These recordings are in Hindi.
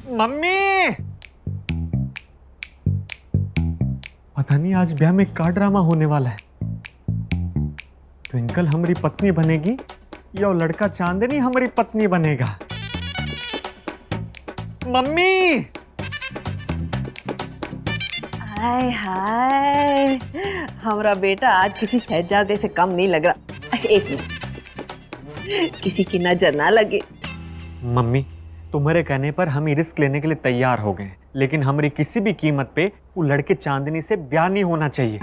मम्मी, पता नहीं आज ब्याह में क्या ड्रामा होने वाला है। ट्विंकल हमारी पत्नी बनेगी या वो लड़का चांदनी हमारी पत्नी बनेगा। मम्मी, हाय हाय, हमारा बेटा आज किसी शहजादे से कम नहीं लग रहा। एक मिनट, किसी की नजर ना लगे। मम्मी, तुम्हारे कहने पर हम रिस्क लेने के लिए तैयार हो गए, लेकिन हमारी किसी भी कीमत पे वो लड़के चांदनी से ब्याह नहीं होना चाहिए,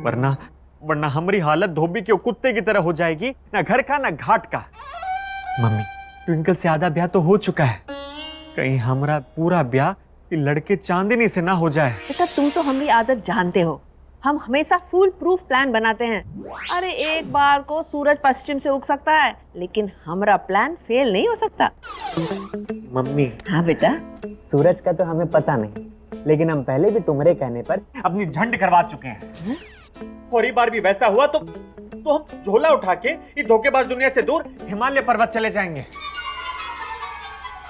वरना वरना हमारी हालत धोबी के कुत्ते की तरह हो जाएगी, ना घर का ना घाट का। मम्मी, ट्विंकल से आधा ब्याह तो हो चुका है, कहीं हमारा पूरा ब्याह ये लड़के चांदनी से ना हो जाए। बेटा तुम तो हमारी आदत जानते हो, हम हमेशा फुल प्रूफ प्लान बनाते हैं। अरे एक बार को सूरज पश्चिम से उग सकता है, लेकिन हमारा प्लान फेल नहीं हो सकता। मम्मी, हाँ बेटा, सूरज का तो हमें पता नहीं, लेकिन हम पहले भी तुम्हारे कहने पर अपनी झंड करवा चुके हैं। और बार भी वैसा हुआ तो हम झोला उठा के इस धोखेबाज दुनिया से दूर हिमालय पर्वत चले जाएंगे।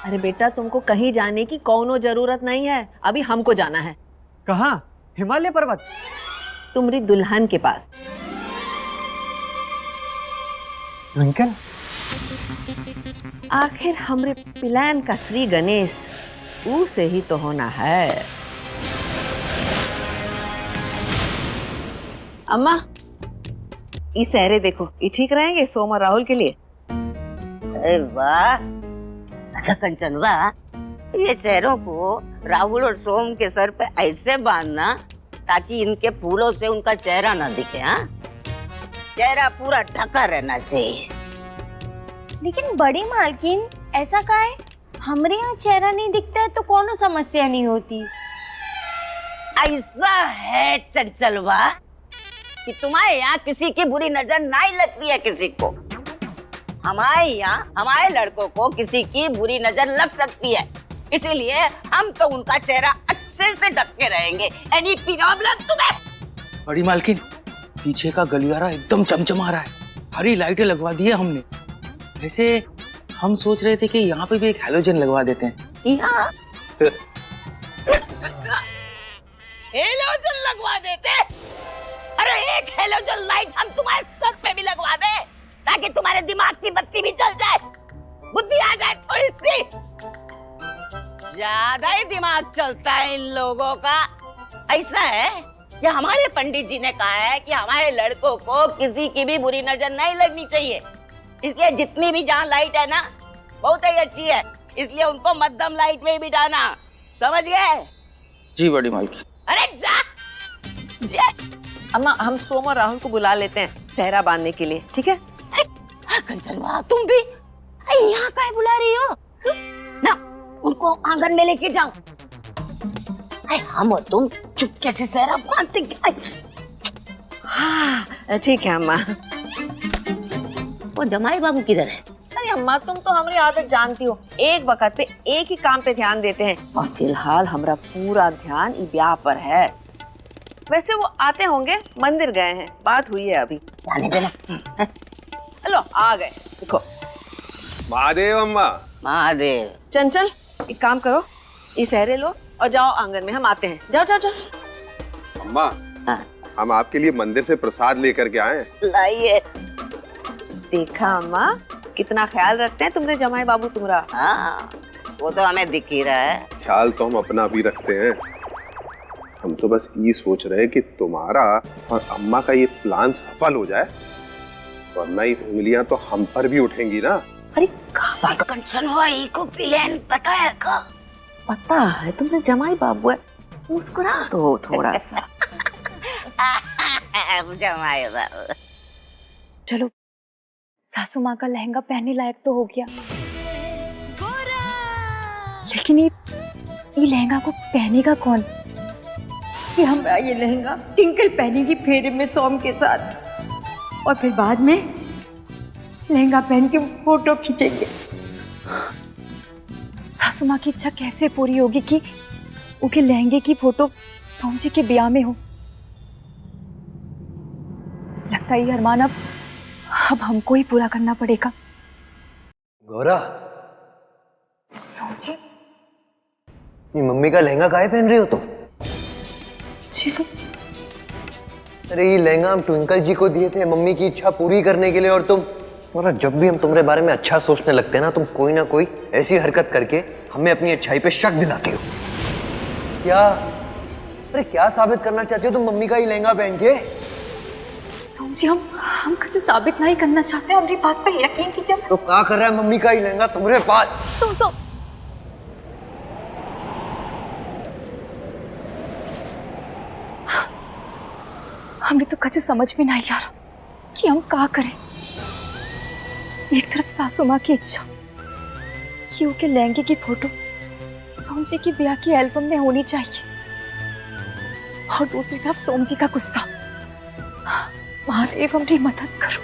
अरे बेटा तुमको कहीं जाने की कोनो जरूरत नहीं है, अभी हमको जाना है। कहाँ? हिमालय पर्वत? तुम्हारी दुल्हन के पास। ट्विंकल, आखिर हमरे प्लान का श्री गणेश उसे ही तो होना है। अम्मा, ये सहरे देखो, ये ठीक रहेंगे सोम और राहुल के लिए? अरे वाह, अच्छा कंचनवा, ये चेहरों को राहुल और सोम के सर पे ऐसे बांधना ताकि इनके फूलों से उनका चेहरा ना दिखे। हाँ, चेहरा पूरा ढका रहना चाहिए। लेकिन बड़ी मालकिन ऐसा का है, हमारे यहाँ चेहरा नहीं दिखता है तो कोनो समस्या नहीं होती। ऐसा है चंचलवा कि तुम्हारे यहाँ किसी की बुरी नजर नहीं लगती है किसी को। हमारे यहाँ हमारे लड़कों को किसी की बुरी नजर लग सकती है, इसीलिए हम तो उनका चेहरा अच्छे से ढक के रहेंगे। एनी प्रॉब्लम तुम्हें? बड़ी मालकिन, पीछे का गलियारा एकदम चमचमा रहा है, हरी लाइटें लगवा दी है हमने। वैसे हम सोच रहे थे कि यहाँ पे भी एक हैलोजन लगवा देते हैं। यहाँ हेलोजन लगवा देते? अरे एक हेलोजन लाइट हम तुम्हारे सर पे भी लगवा दे ताकि तुम्हारे दिमाग की बत्ती भी जल जाए, बुद्धि आ जाए थोड़ी सी। ज्यादा ही दिमाग चलता है इन लोगों का। ऐसा है कि हमारे पंडित जी ने कहा है कि हमारे लड़कों को किसी की भी बुरी नजर नहीं लगनी चाहिए, इसलिए जितनी भी जहाँ लाइट है ना बहुत ही अच्छी है, इसलिए उनको मध्यम लाइट में भी डालना, समझ गए? जी बड़ी मालकिन। अरे जा, जा। अम्मा, हम सोम और राहुल को बुला लेते हैं सहरा बांधने के लिए, ठीक है? कंचनवा, तुम भी यहाँ काहे बुला रही हो? ना, उनको आंगन में लेके जाओ। हम और तुम चुपके से सहरा बांधते। हाँ ठीक है अम्मा। वो जमाई बाबू किधर है? अरे अम्मा, तुम तो हमारी आदत जानती हो, एक वक्त पे एक ही काम पे ध्यान देते हैं, और फिलहाल हमारा पूरा ध्यान इस ब्याह पर है। वैसे वो आते होंगे, मंदिर गए हैं, बात हुई है अभी। जाने देना। लो आ गए, देखो। महादेव अम्मा। महादेव। चंचल, एक काम करो, ये सहरे लो और जाओ आंगन में, हम आते हैं। जाओ जाओ जाओ। अम्मा, हम आपके लिए मंदिर से प्रसाद लेकर के आए हैं। लाइए। देखा अम्मा, कितना ख्याल रखते हैं तुम्हारे जमाई बाबू तुम्हारा। हाँ, वो तो हमें दिख ही रहा है। ख्याल तो हम अपना भी रखते हैं, हम तो बस ये सोच रहे हैं कि तुम्हारा और अम्मा का ये प्लान सफल हो जाए, वरना ये उंगलियां तो हम पर भी उठेंगी ना। अरे कंचनवा, को प्लान पता है का? पता है, तुम्हारे जमाई बाबू है, मुस्कुरा तो थोड़ा सा। जमाई बाबू। चलो, सासू माँ का लहंगा पहनने लायक तो हो गया, लेकिन ये लहंगा को पहनेगा कौन? कि हमारा ये लहंगा टिंकल पहनेगी फेरे में सोम के साथ, और फिर बाद में लहंगा पहन के फोटो खींचेंगे। सासू माँ की इच्छा कैसे पूरी होगी कि उनके लहंगे की फोटो सोम जी के ब्याह में हो? लगता है ये अरमान अब हमको ही पूरा करना पड़ेगा। गौरा, सोम जी, ये मम्मी का लहंगा काहे पहन रही हो तुम? जी वो अरे ये लहंगा हम ट्विंकल जी को दिए थे मम्मी की इच्छा पूरी करने के लिए, और तुम और जब भी हम तुम्हारे बारे में अच्छा सोचने लगते हैं ना, तुम कोई ना कोई ऐसी हरकत करके हमें अपनी अच्छाई पे शक दिलाती हो। क्या अरे क्या साबित करना चाहती हो तुम मम्मी का ये लहंगा पहन के? सोम जी, हम कुछ साबित नहीं करना चाहते, हमारी बात पर यकीन कीजिए। तो क्या कर रहा है मम्मी का ये लहंगा तुम्हारे पास? सोम हमें तो कुछ समझ में नहीं आ रहा कि हम क्या करें। एक तरफ सासू माँ की इच्छा कि के लहंगे की फोटो सोम जी की ब्याह की एल्बम में होनी चाहिए, और दूसरी तरफ सोम जी का गुस्सा। महादेव हमारी मदद करो।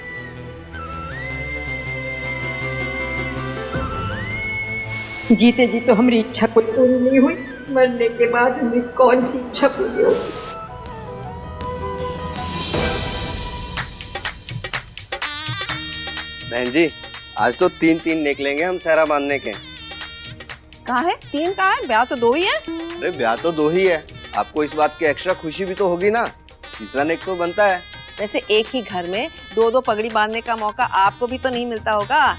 जीते जी तो हमारी इच्छा कोई पूरी नहीं हुई, मरने के बाद हमें कौन सी इच्छा पूरी होगी। बहन जी, आज तो 3-3 निकलेंगे हम सहरा बांधने के। कहाँ है? 3 कहाँ है? ब्याह तो 2 ही है। अरे ब्याह तो 2 ही है, आपको इस बात की एक्स्ट्रा खुशी भी तो होगी ना, तीसरा नेक तो बनता है। वैसे एक ही घर में 2-2 पगड़ी बांधने का मौका आपको भी तो नहीं मिलता होगा,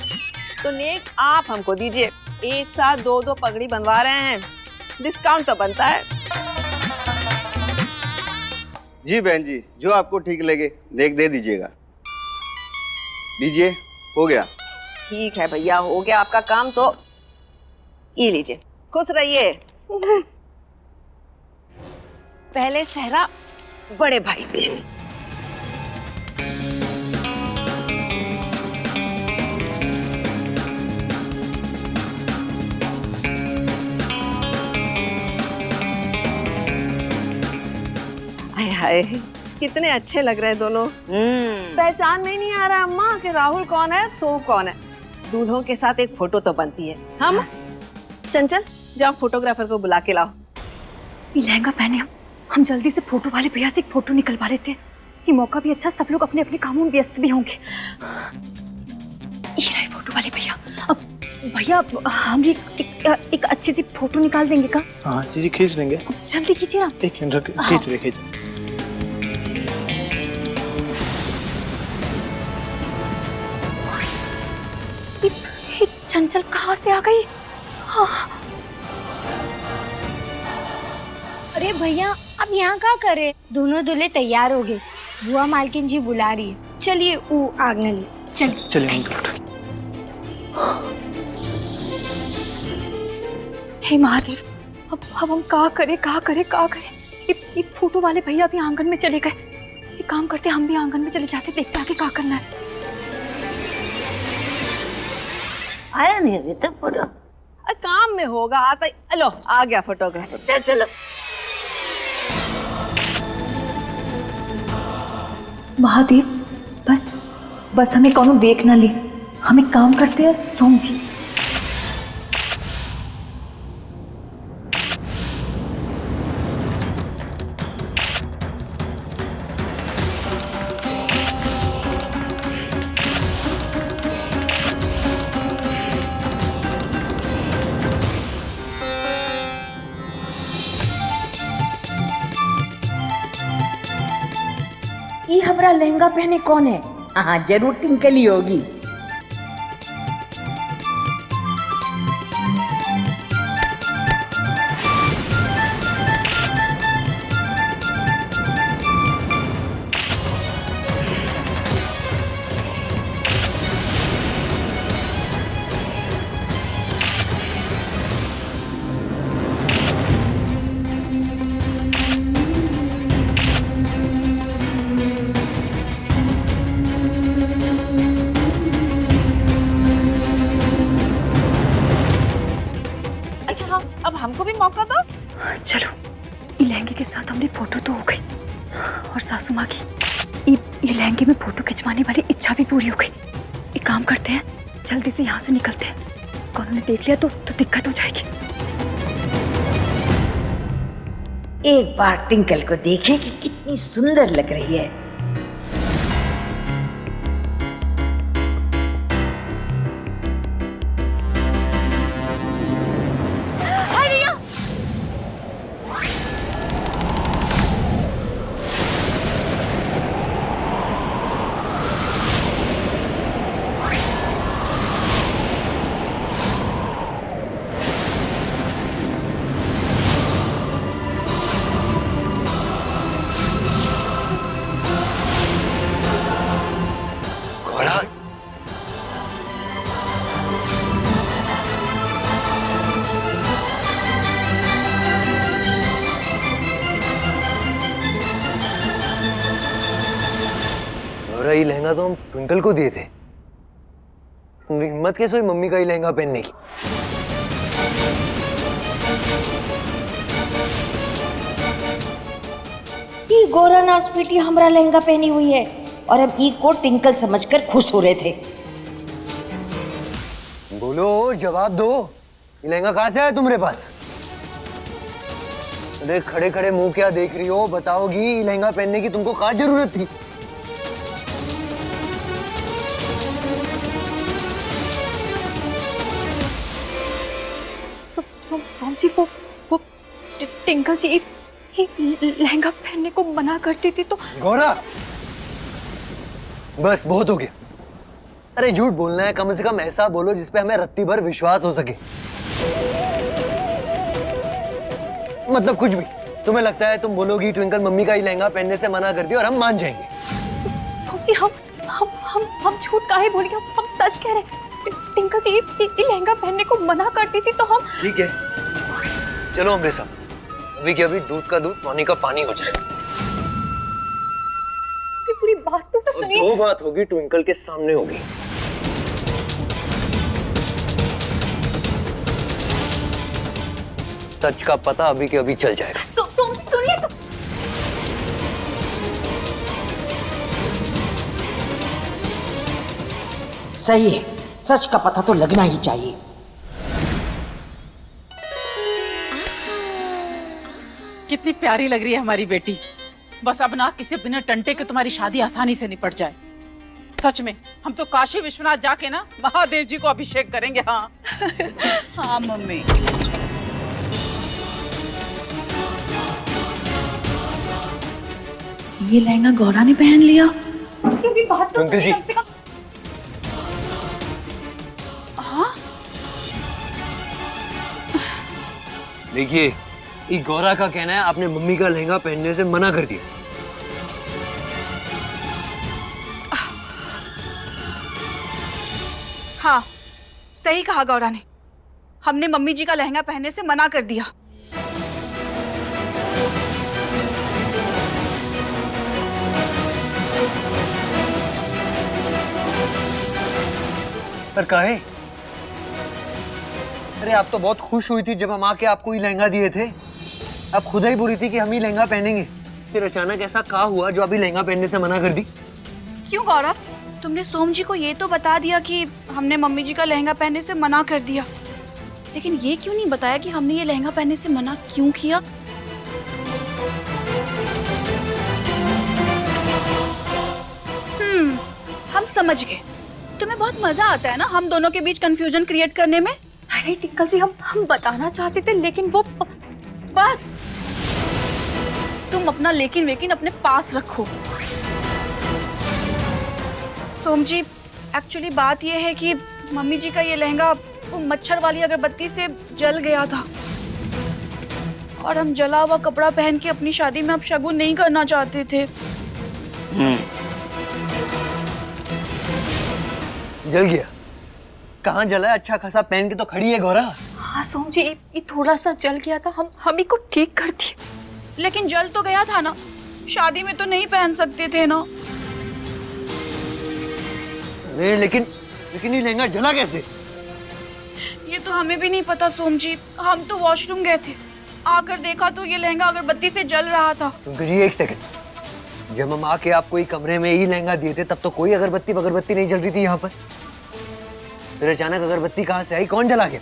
तो नेक आप हमको दीजिए। एक साथ 2-2 पगड़ी बनवा रहे हैं, डिस्काउंट तो बनता है। जी बहन जी, जो आपको ठीक लगे नेक दे दीजिएगा। दीजिए, हो गया। ठीक है भैया, हो गया आपका काम, तो ये लीजिए, खुश रहिए। पहले सहरा बड़े भाई पे। हाय हाय, कितने अच्छे लग रहे हैं दोनों। पहचान में नहीं आ रहा अम्मा कि राहुल कौन है, सोम कौन है। दूल्हों के साथ एक फोटो तो बनती है। हम चंचल, जाओ फोटोग्राफर को बुला के लाओ। ये लहंगा पहने हम जल्दी से फोटो वाले भैया से एक फोटो निकलवा लेते हैं। ये मौका भी अच्छा, सब लोग अपने अपने कामों में व्यस्त भी होंगे। ये रहे फोटो वाले भैया। अब भैया हम एक अच्छी सी फोटो निकाल देंगे का? हाँ जी खींच देंगे। जल्दी कीजिए ना। एक सेकंड खींच रहे खींच। ये चंचल कहाँ से आ गई? हाँ। अरे भैया, अब यहाँ क्या करे? दोनों दूल्हे तैयार हो गए, बुआ मालकिन जी बुला रही है। चलिए वो आगना ले। चलिए। हे महादेव, अब हम क्या करें? ये फोटो वाले भैया भी आंगन में चले गए। ये काम करते, हम भी आंगन में चले जाते, देखते आगे क्या करना है। आया नहीं अभी तक फोटो? काम में होगा, आता ही। लो, आ गया फोटोग्राफर। चलो। महादेव, बस हमें कौन देख ना ले। हमें काम करते हैं सोम जी। ये हमारा लहंगा पहने कौन है? हाँ जरूर टिंकल ही होगी। अब हमको भी मौका दो। चलो, ये लहंगे के साथ हमारी फोटो तो हो गई, और सासू माँ की ये लहंगे में फोटो खिंचवाने वाली इच्छा भी पूरी हो गई। एक काम करते हैं, जल्दी से यहाँ से निकलते हैं। कौन ने देख लिया तो दिक्कत हो जाएगी। एक बार टिंकल को देखें कि कितनी सुंदर लग रही है। गौरा, ये लहंगा तो हम ट्विंकल को दिए थे। हिम्मत कैसे हुई मम्मी का ये लहंगा पहनने की? ई गौरा नाच बेटी हमारा लहंगा पहनी हुई है और अब ई को टिंकल समझकर खुश हो रहे थे। बोलो, जवाब दो, ये लहंगा कहाँ से आया तुम्हारे पास? अरे खड़े खड़े मुंह क्या देख रही हो, बताओगी ये लहंगा पहनने की तुमको क्या जरूरत थी? सोम जी, वो टिंकल जी लहंगा पहनने को मना करती थी तो। गौरा, बस बहुत हो गया। अरे झूठ बोलना है, कम से कम ऐसा बोलो जिसपे हमें रत्ती भर विश्वास हो सके। मतलब कुछ भी। तुम्हें लगता है तुम बोलोगी ट्विंकल मम्मी का ये लहंगा पहनने से मना कर दिया और हम मान जाएंगे? सोम जी, हम झूठ काहे बोलेंगे, हम सच कह रहे हैं। टिंकल जी ये लहंगा पहनने को मना करती थी तो हम। ठीक है, चलो हमरे साथ। अभी के अभी दूध का दूध, पानी का पानी हो जाएगा। पूरी बात तो सुनिए। दो बात होगी, ट्विंकल के सामने होगी। सच का पता अभी के अभी चल जाएगा। सुनिए तो। सही है, सच का पता तो लगना ही चाहिए। कितनी प्यारी लग रही है हमारी बेटी। बस अब ना किसी बिना टंटे के तुम्हारी शादी आसानी से निपट जाए। सच में हम तो काशी विश्वनाथ जाके ना महादेव जी को अभिषेक करेंगे। हाँ हाँ मम्मी। ये लहंगा गौरा ने पहन लिया। सोचिए, अभी बात तो सुनिए कम से कम। हाँ देखिए, ये गौरा का कहना है आपने मम्मी का लहंगा पहनने से मना कर दिया। हाँ, सही कहा गौरा ने। हमने मम्मी जी का लहंगा पहनने से मना कर दिया। पर काहे? अरे आप तो बहुत खुश हुई थी जब हम आके आपको ये लहंगा दिए थे। आप खुद ही बोली थी कि हम ये लहंगा पहनेंगे, फिर अचानक ऐसा क्या हुआ जो अभी लहंगा पहनने से मना कर दी? क्यों गौरव, तुमने सोम जी को ये तो बता दिया कि हमने मम्मी जी का लहंगा पहनने से मना कर दिया, लेकिन ये क्यों नहीं बताया कि हमने ये लहंगा पहनने से मना क्यों किया? हम समझ गए। तुम्हें बहुत मजा आता है ना हम दोनों के बीच कंफ्यूजन क्रिएट करने में। अरे टिंकल जी, हम बताना चाहते थे लेकिन वो। बस तुम अपना लेकिन वेकिन अपने पास रखो। सोम जी, एक्चुअली बात यह है कि मम्मी जी का ये लहंगा वो मच्छर वाली अगरबत्ती से जल गया था और हम जला हुआ कपड़ा पहन के अपनी शादी में अब शगुन नहीं करना चाहते थे। जल गया? कहाँ जला है? अच्छा खासा पहन के तो खड़ी है गौरा। हाँ सोम जी, ये थोड़ा सा जल गया था, हम ही को ठीक कर दिए। लेकिन जल तो गया था ना, शादी में तो नहीं पहन सकते थे ना। नहीं, लेकिन ये लहंगा जला कैसे? ये तो हमें भी नहीं पता सोम जी। हम तो वॉशरूम गए थे, आकर देखा तो ये लहंगा अगरबत्ती से जल रहा था। जी एक सेकंड, जब हम आके आपको ये कमरे में ही लहंगा दिए थे तब तो कोई अगरबत्ती नहीं जल रही थी यहाँ पर। फिर अचानक अगरबत्ती कहाँ से आई? कौन जला गया?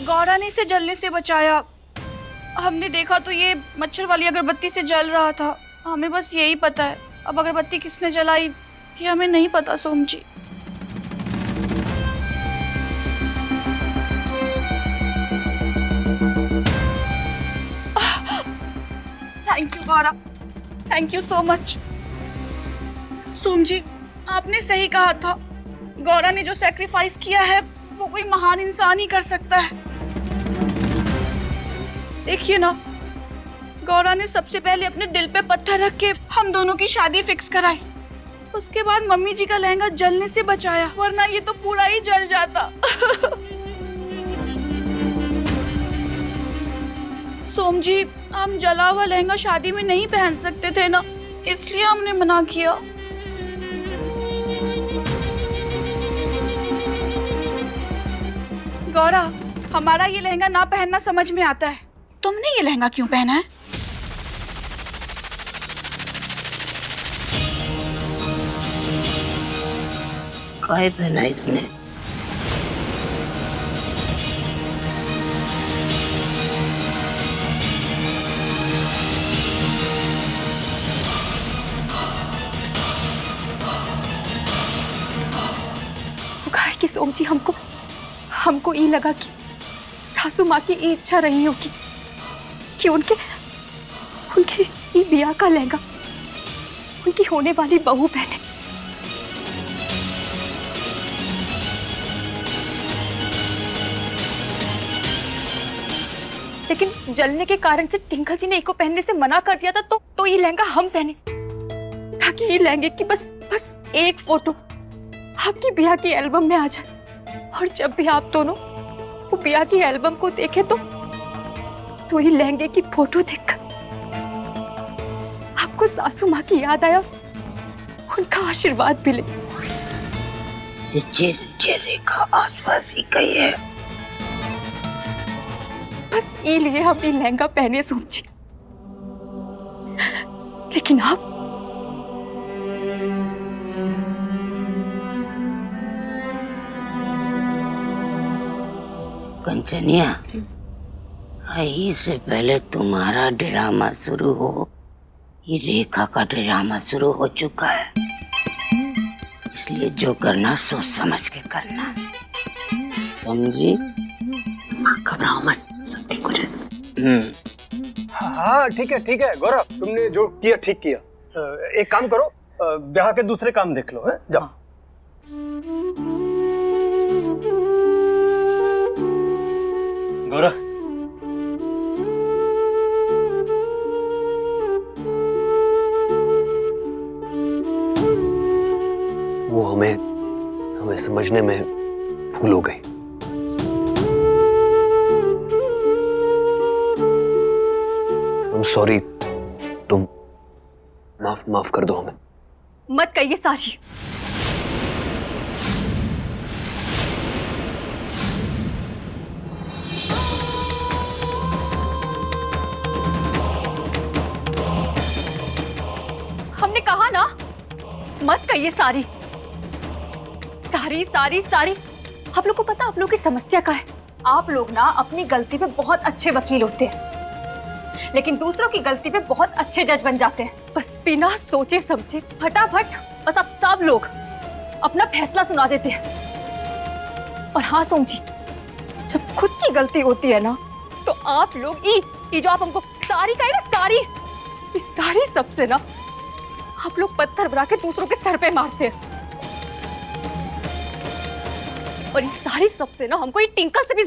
गौरा ने इसे जलने से बचाया। हमने देखा तो ये मच्छर वाली अगरबत्ती से जल रहा था। हमें बस यही पता है। अब अगरबत्ती किसने जलाई ये हमें नहीं पता Som ji. Thank you Gaura, thank you so much. Som ji, आपने सही कहा था। गौरा ने जो सैक्रिफाइस किया है वो कोई महान इंसान ही कर सकता है। देखिए ना, गौरा ने सबसे पहले अपने दिल पे पत्थर रख के हम दोनों की शादी फिक्स कराई। उसके बाद मम्मी जी का लहंगा जलने से बचाया, वरना ये तो पूरा ही जल जाता। सोम जी, हम जला हुआ लहंगा शादी में नहीं पहन सकते थे ना, इसलिए हमने मना किया। गौरा, हमारा ये लहंगा ना पहनना समझ में आता है, तुमने ये लहंगा क्यों पहना है? काहे पहना इसने? कि सोम जी हमको ये लगा कि सासू माँ की ये इच्छा रही होगी कि उनके ये बिया का लहंगा उनकी होने वाली बहू पहने। लेकिन जलने के कारण से टिंकल जी ने इसको पहनने से मना कर दिया था, तो ये लहंगा हम पहने, ताकि ये लहंगे की बस एक फोटो आपकी बिया की एल्बम में आ जाए। और जब भी आप दोनों वो बिया की एल्बम को देखे तो ये लहंगे की फोटो देखकर आपको सासू माँ की याद आया, उनका आशीर्वाद मिले। ये रेखा आसपास ही गई है। बस ये लिए हम ये लहंगा पहने सोची, लेकिन आप कंचनिया, आई से पहले तुम्हारा ड्रामा शुरू हो, ये रेखा का ड्रामा शुरू हो चुका है। इसलिए जो करना सोच समझ के करना, समझी? घबराओ मत, सब ठीक हो जाएगा। हाँ ठीक है गौरव, तुमने जो किया ठीक किया। एक काम करो, ब्याह के दूसरे काम देख लो, है? जाओ। गौरव, वो हमें समझने में भूल हो गई। I'm sorry, तुम माफ कर दो हमें। मत कहिए सारी। हमने कहा ना, मत कहिए सारी। सारी आप लोग को पता आप लोग की समस्या क्या है? आप लोग ना अपनी गलती पे बहुत अच्छे वकील होते हैं, लेकिन दूसरों की गलती पे बहुत अच्छे जज बन जाते हैं। बस बिना सोचे समझे फटाफट बस आप सब लोग अपना फैसला सुना देते हैं। और हाँ सोम जी, जब खुद की गलती होती है ना, तो आप लोग ये जो आप हमको सारी कहे ना, सारी सबसे ना आप लोग पत्थर बना के दूसरों के सर पे मारते हैं। और इस सारी सबसे ना हमको ये टिंकल से भी